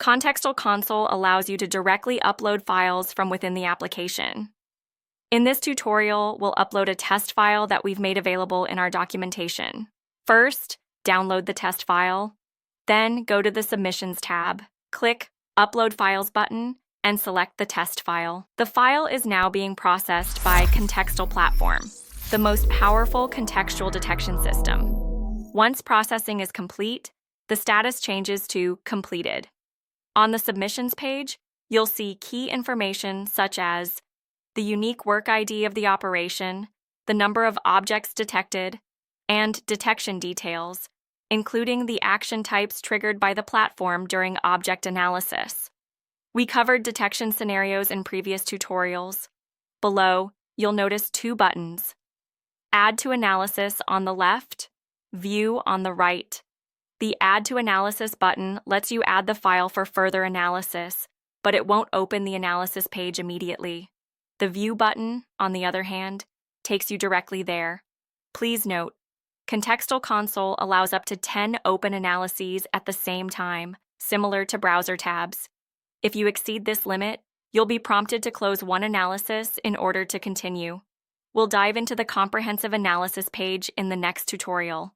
Contextal Console allows you to directly upload files from within the application. In this tutorial, we'll upload a test file that we've made available in our documentation. First, download the test file. Then go to the Submissions tab, click Upload Files button, and select the test file. The file is now being processed by Contextal Platform, the most powerful contextual detection system. Once processing is complete, the status changes to Completed. On the Submissions page, you'll see key information such as the unique work ID of the operation, the number of objects detected, and detection details, including the action types triggered by the platform during object analysis. We covered detection scenarios in previous tutorials. Below, you'll notice two buttons: Add to Analysis on the left, View on the right. The Add to Analysis button lets you add the file for further analysis, but it won't open the analysis page immediately. The View button, on the other hand, takes you directly there. Please note, Contextal Console allows up to 10 open analyses at the same time, similar to browser tabs. If you exceed this limit, you'll be prompted to close one analysis in order to continue. We'll dive into the comprehensive analysis page in the next tutorial.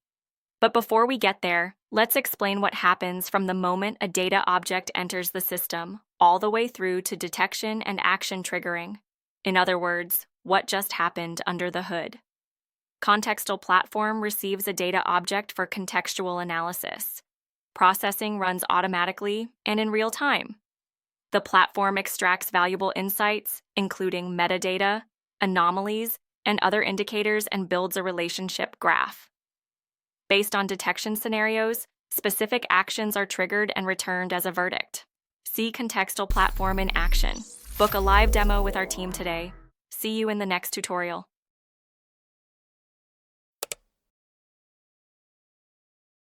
But before we get there, let's explain what happens from the moment a data object enters the system, all the way through to detection and action triggering. In other words, what just happened under the hood. Contextal Platform receives a data object for contextual analysis. Processing runs automatically and in real time. The platform extracts valuable insights, including metadata, anomalies, and other indicators, and builds a relationship graph. Based on detection scenarios, specific actions are triggered and returned as a verdict. See Contextal Platform in action. Book a live demo with our team today. See you in the next tutorial.